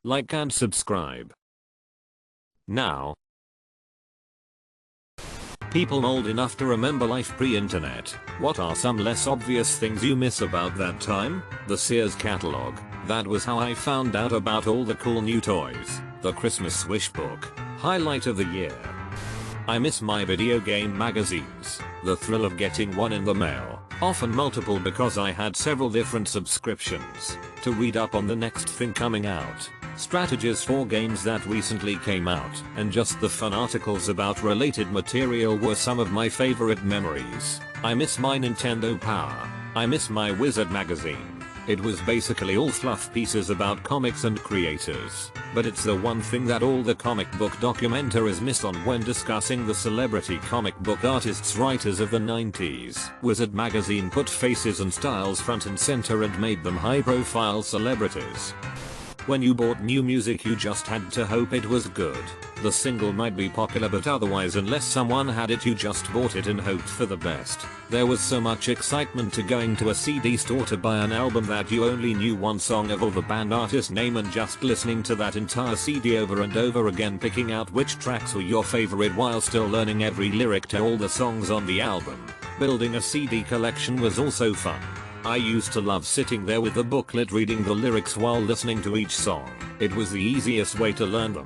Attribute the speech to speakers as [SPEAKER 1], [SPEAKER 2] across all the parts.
[SPEAKER 1] like and subscribe. Now, people old enough to remember life pre-internet, what are some less obvious things you miss about that time? The Sears catalog. That was how I found out about all the cool new toys. The Christmas Wish book. Highlight of the year. I miss my video game magazines. The thrill of getting one in the mail. Often multiple because I had several different subscriptions. To read up on the next thing coming out. Strategies for games that recently came out, and just the fun articles about related material were some of my favorite memories. I miss my Nintendo Power. I miss my Wizard magazine. It was basically all fluff pieces about comics and creators, but it's the one thing that all the comic book documentaries miss on when discussing the celebrity comic book artists writers of the 90s. Wizard magazine put faces and styles front and center and made them high-profile celebrities. When you bought new music you just had to hope it was good. The single might be popular but otherwise unless someone had it you just bought it and hoped for the best. There was so much excitement to going to a CD store to buy an album that you only knew one song of or the band artist name and just listening to that entire CD over and over again, picking out which tracks were your favorite while still learning every lyric to all the songs on the album. Building a CD collection was also fun. I used to love sitting there with the booklet reading the lyrics while listening to each song. It was the easiest way to learn them.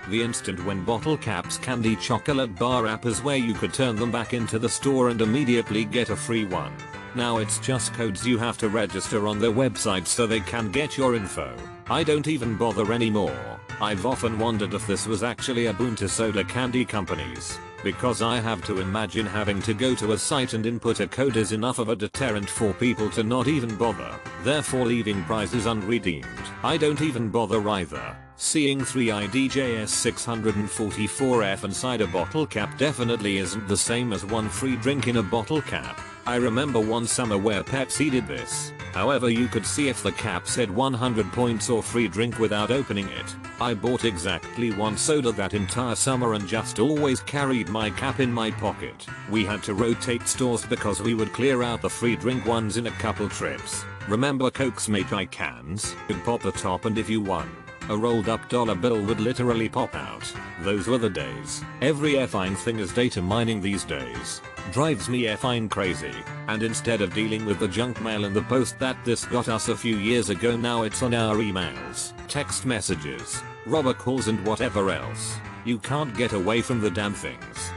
[SPEAKER 1] The instant when bottle caps candy chocolate bar wrappers where you could turn them back into the store and immediately get a free one. Now it's just codes you have to register on their website so they can get your info. I don't even bother anymore. I've often wondered if this was actually a boon to soda candy companies, because I have to imagine having to go to a site and input a code is enough of a deterrent for people to not even bother, therefore leaving prizes unredeemed. I don't even bother either. Seeing 3IDJS 644F inside a bottle cap definitely isn't the same as one free drink in a bottle cap. I remember one summer where Pepsi did this. However, you could see if the cap said 100 points or free drink without opening it. I bought exactly one soda that entire summer and just always carried my cap in my pocket. We had to rotate stores because we would clear out the free drink ones in a couple trips. Remember Coke's Magi cans? You'd pop the top and if you won, a rolled up dollar bill would literally pop out. Those were the days. Every effing thing is data mining these days. Drives me effing crazy. And instead of dealing with the junk mail in the post that this got us a few years ago, now it's on our emails, text messages, robocalls and whatever else. You can't get away from the damn things.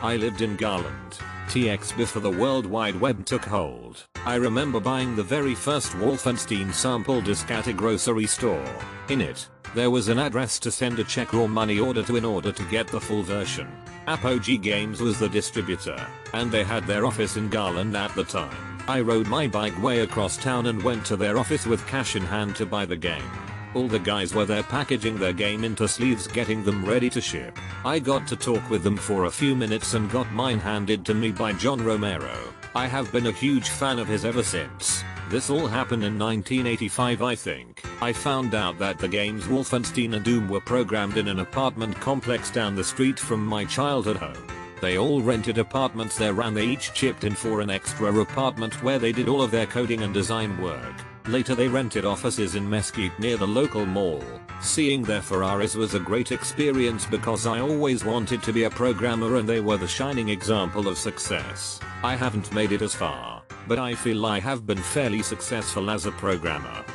[SPEAKER 1] I lived in Garland, TX before the World Wide Web took hold. I remember buying the very first Wolfenstein sample disc at a grocery store. In it, there was an address to send a check or money order to in order to get the full version. Apogee Games was the distributor, and they had their office in Garland at the time. I rode my bike way across town and went to their office with cash in hand to buy the game. All the guys were there packaging their game into sleeves, getting them ready to ship. I got to talk with them for a few minutes and got mine handed to me by John Romero. I have been a huge fan of his ever since. This all happened in 1985 I think. I found out that the games Wolfenstein and Doom were programmed in an apartment complex down the street from my childhood home. They all rented apartments there and they each chipped in for an extra apartment where they did all of their coding and design work. Later they rented offices in Mesquite near the local mall. Seeing their Ferraris was a great experience because I always wanted to be a programmer and they were the shining example of success. I haven't made it as far, but I feel I have been fairly successful as a programmer.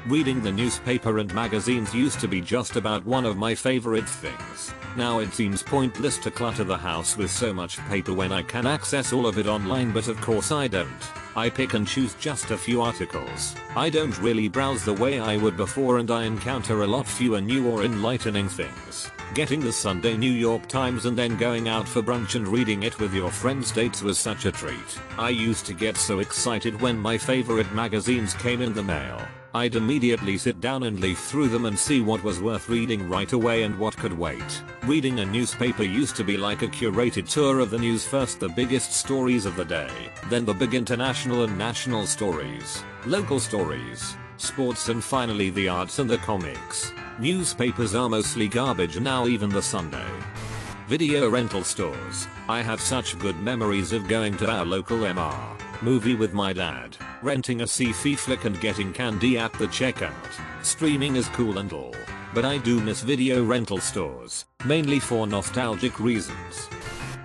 [SPEAKER 1] Reading the newspaper and magazines used to be just about one of my favorite things. Now it seems pointless to clutter the house with so much paper when I can access all of it online, but of course I don't. I pick and choose just a few articles. I don't really browse the way I would before and I encounter a lot fewer new or enlightening things. Getting the Sunday New York Times and then going out for brunch and reading it with your friends' dates was such a treat. I used to get so excited when my favorite magazines came in the mail. I'd immediately sit down and leaf through them and see what was worth reading right away and what could wait. Reading a newspaper used to be like a curated tour of the news, first the biggest stories of the day, then the big international and national stories, local stories, sports, and finally the arts and the comics. Newspapers are mostly garbage now, even the Sunday. Video rental stores. I have such good memories of going to our local MR movie with my dad. renting a sci-fi flick and getting candy at the checkout. Streaming is cool and all, but I do miss video rental stores, mainly for nostalgic reasons.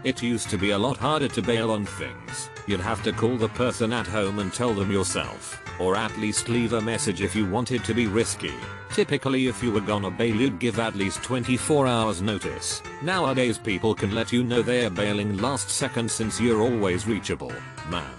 [SPEAKER 1] It used to be a lot harder to bail on things. You'd have to call the person at home and tell them yourself, or at least leave a message if you wanted to be risky. Typically if you were gonna bail you'd give at least 24 hours notice. Nowadays people can let you know they're bailing last second since you're always reachable. Man.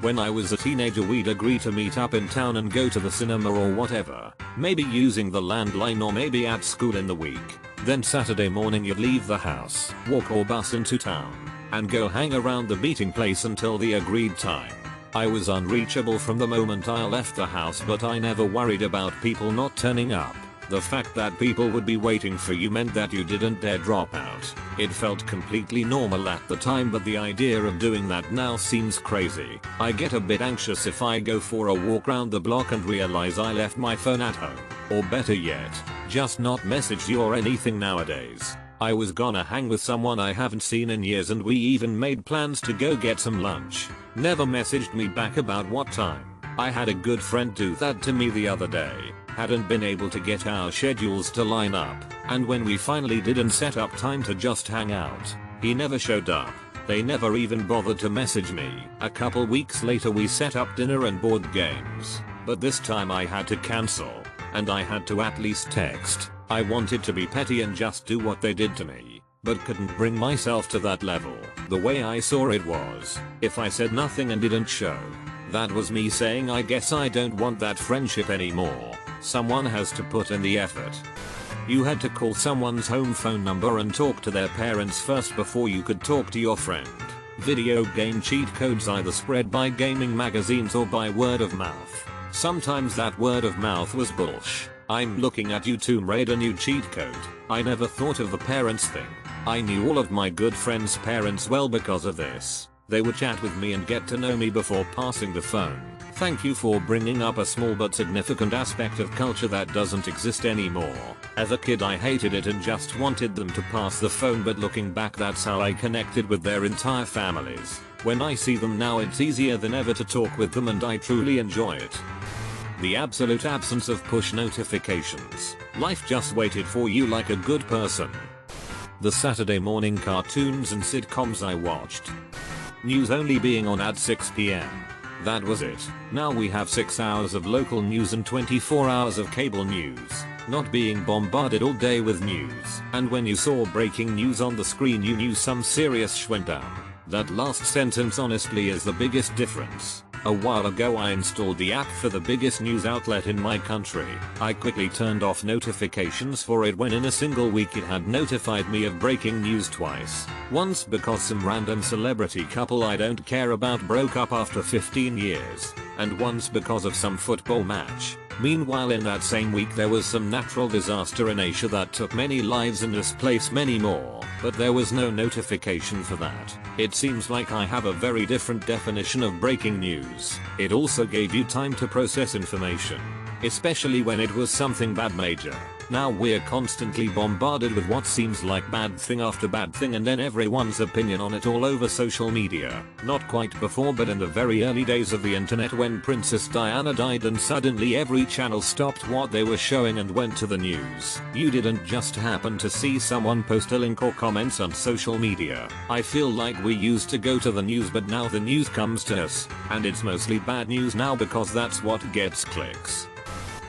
[SPEAKER 1] When I was a teenager we'd agree to meet up in town and go to the cinema or whatever, maybe using the landline or maybe at school in the week. Then Saturday morning you'd leave the house, walk or bus into town, and go hang around the meeting place until the agreed time. I was unreachable from the moment I left the house, but I never worried about people not turning up. The fact that people would be waiting for you meant that you didn't dare drop out. It felt completely normal at the time, but the idea of doing that now seems crazy. I get a bit anxious if I go for a walk around the block and realize I left my phone at home. Or better yet, just not messaged you or anything nowadays. I was gonna hang with someone I haven't seen in years and we even made plans to go get some lunch. Never messaged me back about what time. I had a good friend do that to me the other day. Hadn't been able to get our schedules to line up, and when we finally didn't set up time to just hang out, he never showed up. They never even bothered to message me. A couple weeks later we set up dinner and board games, but this time I had to cancel, and I had to at least text. I wanted to be petty and just do what they did to me, but couldn't bring myself to that level. The way I saw it was, if I said nothing and didn't show, that was me saying I guess I don't want that friendship anymore. Someone has to put in the effort. You had to call someone's home phone number and talk to their parents first before you could talk to your friend. Video game cheat codes either spread by gaming magazines or by word of mouth. Sometimes that word of mouth was bullsh. I'm looking at you Tomb Raider new cheat code. I never thought of the parents thing. I knew all of my good friends' parents well because of this. They would chat with me and get to know me before passing the phone. Thank you for bringing up a small but significant aspect of culture that doesn't exist anymore. As a kid I hated it and just wanted them to pass the phone, but looking back that's how I connected with their entire families. When I see them now it's easier than ever to talk with them and I truly enjoy it. The absolute absence of push notifications. Life just waited for you like a good person. The Saturday morning cartoons and sitcoms I watched. News only being on at 6 p.m. That was it. Now we have 6 hours of local news and 24 hours of cable news. Not being bombarded all day with news. And when you saw breaking news on the screen you knew some serious sh went down. That last sentence honestly is the biggest difference. A while ago I installed the app for the biggest news outlet in my country. I quickly turned off notifications for it when in a single week it had notified me of breaking news twice. Once because some random celebrity couple I don't care about broke up after 15 years, and once because of some football match. Meanwhile in that same week there was some natural disaster in Asia that took many lives and displaced many more, but there was no notification for that. It seems like I have a very different definition of breaking news. It also gave you time to process information, especially when it was something bad major. Now we're constantly bombarded with what seems like bad thing after bad thing and then everyone's opinion on it all over social media. Not quite before but in the very early days of the internet when Princess Diana died and suddenly every channel stopped what they were showing and went to the news. You didn't just happen to see someone post a link or comments on social media. I feel like we used to go to the news but now the news comes to us, and it's mostly bad news now because that's what gets clicks.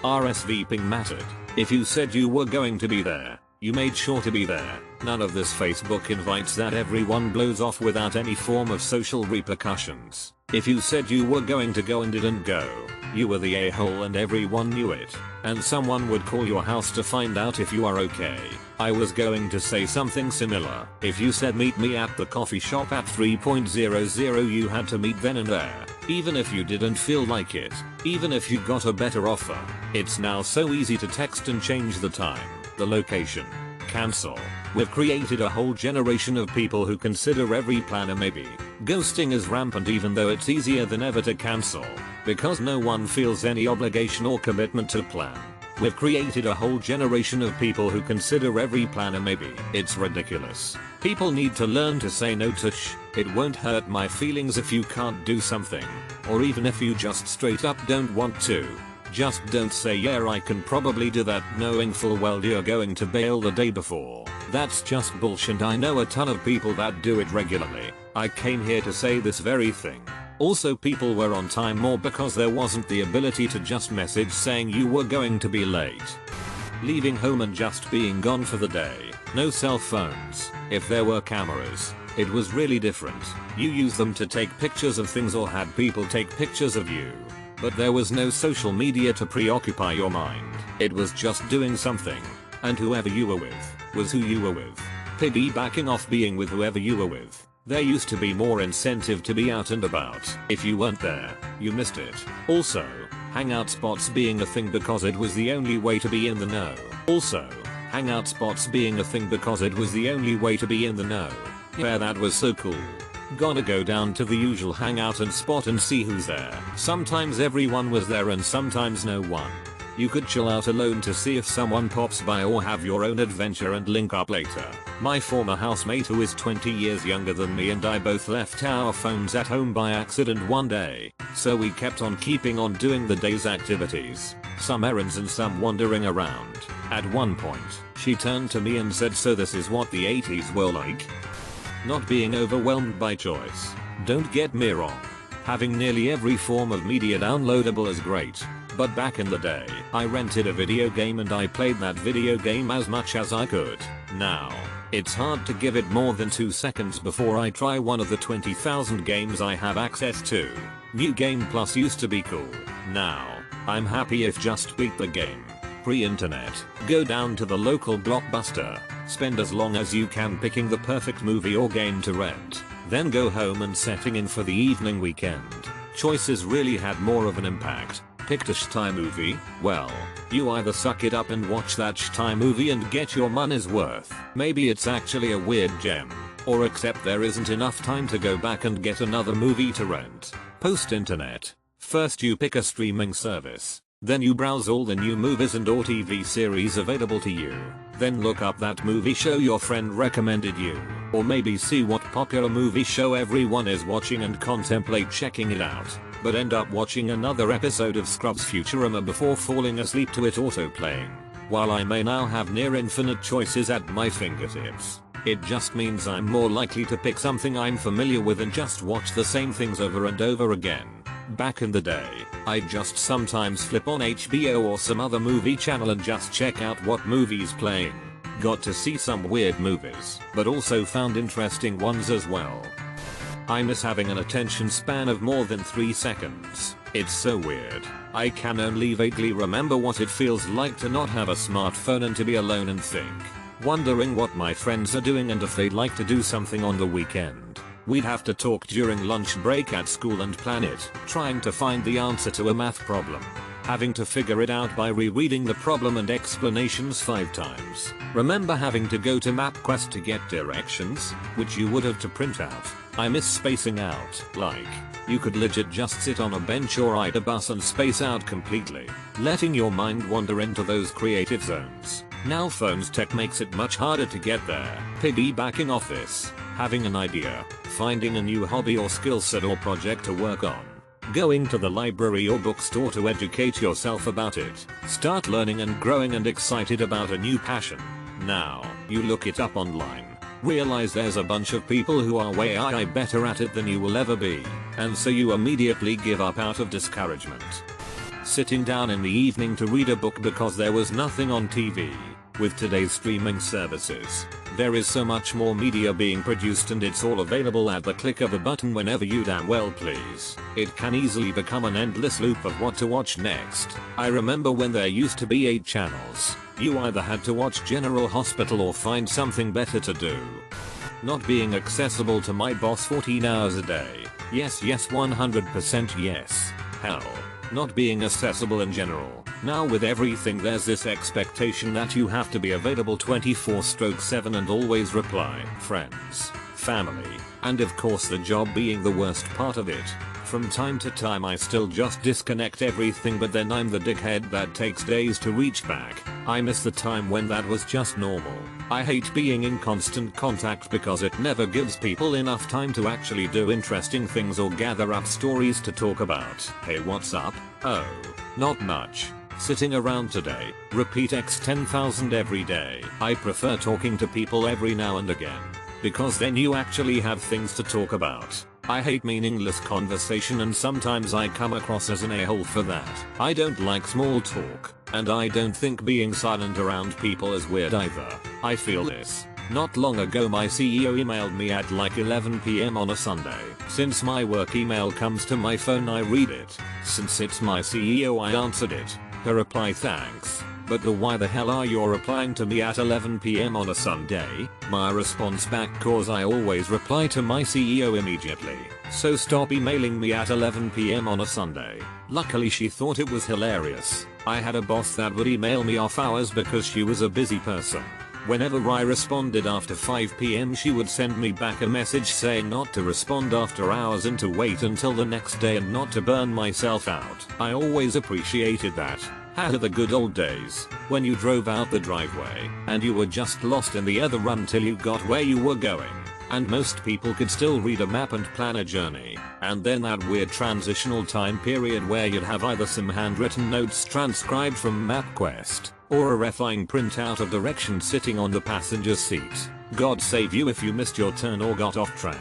[SPEAKER 1] RSVPing mattered. If you said you were going to be there, you made sure to be there. None of this Facebook invites that everyone blows off without any form of social repercussions. If you said you were going to go and didn't go, you were the a-hole and everyone knew it. And someone would call your house to find out if you are okay. I was going to say something similar. If you said meet me at the coffee shop at 3.00 you had to meet then and there. Even if you didn't feel like it. Even if you got a better offer. It's now so easy to text and change the time, the location, cancel. We've created a whole generation of people who consider every plan a maybe. Ghosting is rampant even though it's easier than ever to cancel, because no one feels any obligation or commitment to plan. We've created a whole generation of people who consider every plan a maybe. It's ridiculous. People need to learn to say no to it won't hurt my feelings if you can't do something. Or even if you just straight up don't want to. Just don't say yeah I can probably do that knowing full well you're going to bail the day before. That's just bullshit. I know a ton of people that do it regularly. I came here to say this very thing. Also people were on time more because there wasn't the ability to just message saying you were going to be late. Leaving home and just being gone for the day. No cell phones. If there were cameras, it was really different. You used them to take pictures of things or had people take pictures of you. But there was no social media to preoccupy your mind. It was just doing something. And whoever you were with was who you were with. Piggybacking off being with whoever you were with. There used to be more incentive to be out and about. If you weren't there, you missed it. Also, hangout spots being a thing because it was the only way to be in the know. Yeah, that was so cool. Gotta go down to the usual hangout and spot and see who's there. Sometimes everyone was there and sometimes no one. You could chill out alone to see if someone pops by or have your own adventure and link up later. My former housemate who is 20 years younger than me and I both left our phones at home by accident one day, so we kept on keeping on doing the day's activities, some errands and some wandering around. At one point, she turned to me and said, "So this is what the 80s were like?" Not being overwhelmed by choice. Don't get me wrong. Having nearly every form of media downloadable is great. But back in the day, I rented a video game and I played that video game as much as I could. Now, it's hard to give it more than 2 seconds before I try one of the 20,000 games I have access to. New Game Plus used to be cool. Now, I'm happy if just beat the game. Pre-internet. Go down to the local blockbuster. Spend as long as you can picking the perfect movie or game to rent. Then go home and setting in for the evening weekend. Choices really had more of an impact. Picked a shitty movie? Well, you either suck it up and watch that shitty movie and get your money's worth. Maybe it's actually a weird gem. Or accept there isn't enough time to go back and get another movie to rent. Post-internet. First you pick a streaming service. Then you browse all the new movies and or TV series available to you. Then look up that movie show your friend recommended you. Or maybe see what popular movie show everyone is watching and contemplate checking it out. But end up watching another episode of Scrubs Futurama before falling asleep to it autoplaying. While I may now have near infinite choices at my fingertips, it just means I'm more likely to pick something I'm familiar with and just watch the same things over and over again. Back in the day, I'd just sometimes flip on HBO or some other movie channel and just check out what movie's playing. Got to see some weird movies, but also found interesting ones as well. I miss having an attention span of more than 3 seconds. It's so weird. I can only vaguely remember what it feels like to not have a smartphone and to be alone and think. Wondering what my friends are doing and if they'd like to do something on the weekend. We'd have to talk during lunch break at school and plan it. Trying to find the answer to a math problem. Having to figure it out by rereading the problem and explanations 5 times. Remember having to go to MapQuest to get directions, which you would have to print out. I miss spacing out. Like, you could legit just sit on a bench or ride a bus and space out completely, letting your mind wander into those creative zones. Now phones tech makes it much harder to get there. Piggybacking off this, having an idea, finding a new hobby or skill set or project to work on. Going to the library or bookstore to educate yourself about it. Start learning and growing and excited about a new passion. Now, you look it up online. Realize there's a bunch of people who are way better at it than you will ever be, and so you immediately give up out of discouragement. Sitting down in the evening to read a book because there was nothing on TV. With today's streaming services, there is so much more media being produced and it's all available at the click of a button whenever you damn well please. It can easily become an endless loop of what to watch next. I remember when there used to be 8 channels. You either had to watch General Hospital or find something better to do. Not being accessible to my boss 14 hours a day. Yes 100% yes. Hell. Not being accessible in general. Now with everything there's this expectation that you have to be available 24/7 and always reply. Friends, family, and of course the job being the worst part of it. From time to time I still just disconnect everything, but then I'm the dickhead that takes days to reach back. I miss the time when that was just normal. I hate being in constant contact because it never gives people enough time to actually do interesting things or gather up stories to talk about. Hey, what's up? Oh, not much. Sitting around today. Repeat X 10,000 every day. I prefer talking to people every now and again, because then you actually have things to talk about. I hate meaningless conversation, and sometimes I come across as an a-hole for that. I don't like small talk, and I don't think being silent around people is weird either. I feel this. Not long ago my CEO emailed me at like 11 PM on a Sunday. Since my work email comes to my phone, I read it. Since it's my CEO, I answered it. Her reply: thanks, but why the hell are you replying to me at 11 PM on a Sunday? My response back: cause I always reply to my CEO immediately, so stop emailing me at 11 PM on a Sunday. Luckily she thought it was hilarious. I had a boss that would email me off hours because she was a busy person. Whenever I responded after 5 PM she would send me back a message saying not to respond after hours and to wait until the next day and not to burn myself out. I always appreciated that. How are the good old days, when you drove out the driveway and you were just lost in the other run till you got where you were going, and most people could still read a map and plan a journey, and then that weird transitional time period where you'd have either some handwritten notes transcribed from MapQuest, or a RFIing printout of directions sitting on the passenger seat. God save you if you missed your turn or got off track.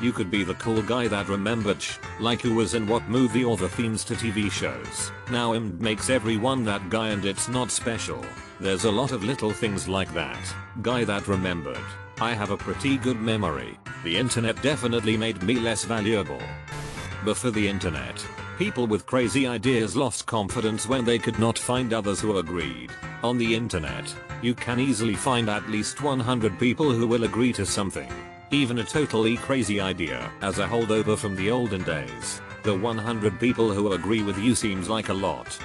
[SPEAKER 1] You could be the cool guy that remembered like who was in what movie or the themes to TV shows. Now makes everyone that guy, and it's not special. There's a lot of little things like that. Guy that remembered. I have a pretty good memory. The internet definitely made me less valuable. Before the internet, people with crazy ideas lost confidence when they could not find others who agreed. On the internet, you can easily find at least 100 people who will agree to something, even a totally crazy idea. As a holdover from the olden days, the 100 people who agree with you seems like a lot.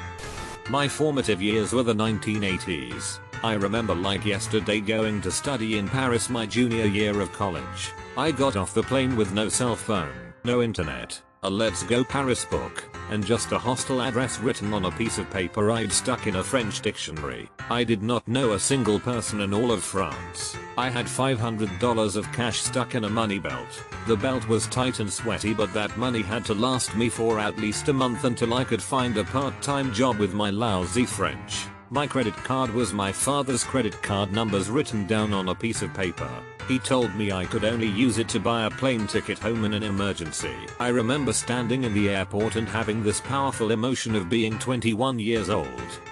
[SPEAKER 1] My formative years were the 1980s. I remember like yesterday going to study in Paris my junior year of college. I got off the plane with no cell phone, no internet, a Let's Go Paris book, and just a hostel address written on a piece of paper I'd stuck in a French dictionary. I did not know a single person in all of France. I had $500 of cash stuck in a money belt. The belt was tight and sweaty, but that money had to last me for at least a month until I could find a part-time job with my lousy French. My credit card was my father's credit card numbers written down on a piece of paper. He told me I could only use it to buy a plane ticket home in an emergency. I remember standing in the airport and having this powerful emotion of being 21 years old,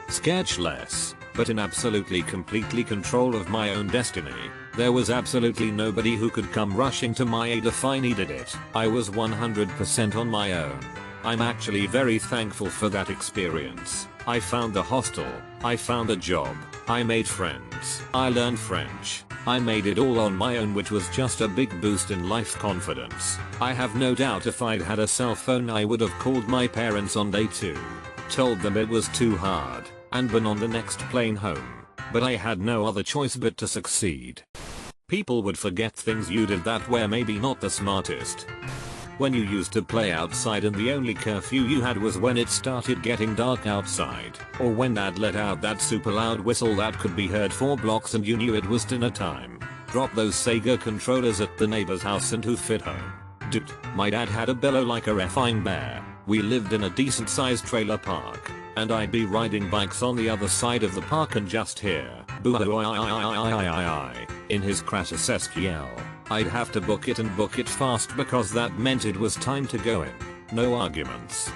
[SPEAKER 1] scared less, but in absolutely completely control of my own destiny. There was absolutely nobody who could come rushing to my aid if I needed it. I was 100% on my own. I'm actually very thankful for that experience. I found a hostel, I found a job, I made friends, I learned French. I made it all on my own, which was just a big boost in life confidence. I have no doubt if I'd had a cell phone I would have called my parents on day 2. Told them it was too hard, and been on the next plane home. But I had no other choice but to succeed. People would forget things you did that were maybe not the smartest. When you used to play outside and the only curfew you had was when it started getting dark outside, or when dad let out that super loud whistle that could be heard 4 blocks and you knew it was dinner time. Drop those Sega controllers at the neighbor's house and who fit home. Dude, my dad had a bellow like a effing bear. We lived in a decent sized trailer park, and I'd be riding bikes on the other side of the park and just hear boo in his crass-esque yell. I'd have to book it and book it fast because that meant it was time to go in. No arguments.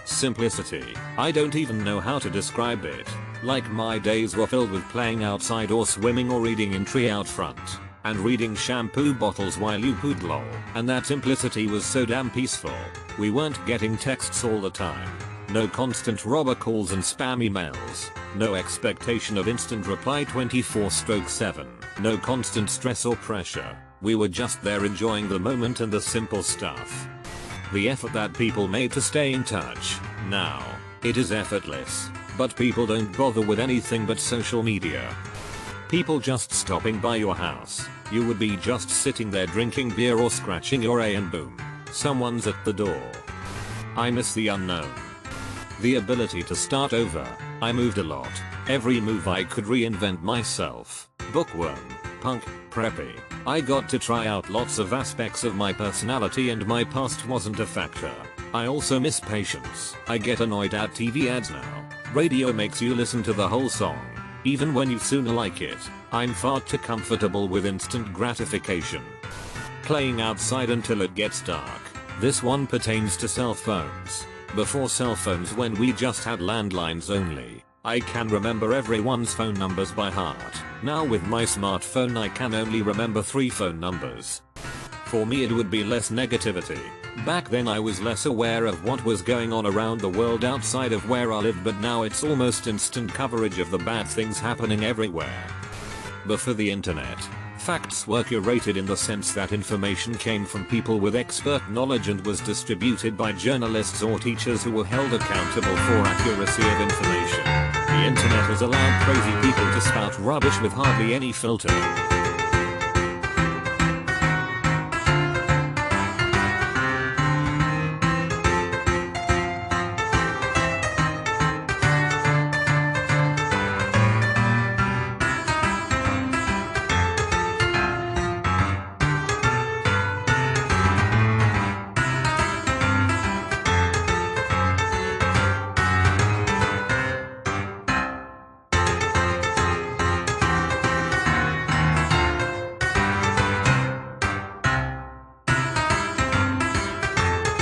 [SPEAKER 1] Simplicity. I don't even know how to describe it. Like my days were filled with playing outside or swimming or reading in tree out front. And reading shampoo bottles while you pooed lol. And that simplicity was so damn peaceful. We weren't getting texts all the time. No constant robocalls and spam emails. No expectation of instant reply 24/7. No constant stress or pressure. We were just there enjoying the moment and the simple stuff. The effort that people made to stay in touch. Now, it is effortless. But people don't bother with anything but social media. People just stopping by your house. You would be just sitting there drinking beer or scratching your A and boom, someone's at the door. I miss the unknown. The ability to start over. I moved a lot. Every move I could reinvent myself. Bookworm, punk, preppy. I got to try out lots of aspects of my personality and my past wasn't a factor. I also miss patience. I get annoyed at TV ads now. Radio makes you listen to the whole song, even when you sooner like it. I'm far too comfortable with instant gratification. Playing outside until it gets dark. This one pertains to cell phones. Before cell phones, when we just had landlines only, I can remember everyone's phone numbers by heart. Now with my smartphone I can only remember 3 phone numbers. For me it would be less negativity. Back then I was less aware of what was going on around the world outside of where I live, but now it's almost instant coverage of the bad things happening everywhere. Before the internet, facts were curated in the sense that information came from people with expert knowledge and was distributed by journalists or teachers who were held accountable for accuracy of information. The internet has allowed crazy people to spout rubbish with hardly any filter.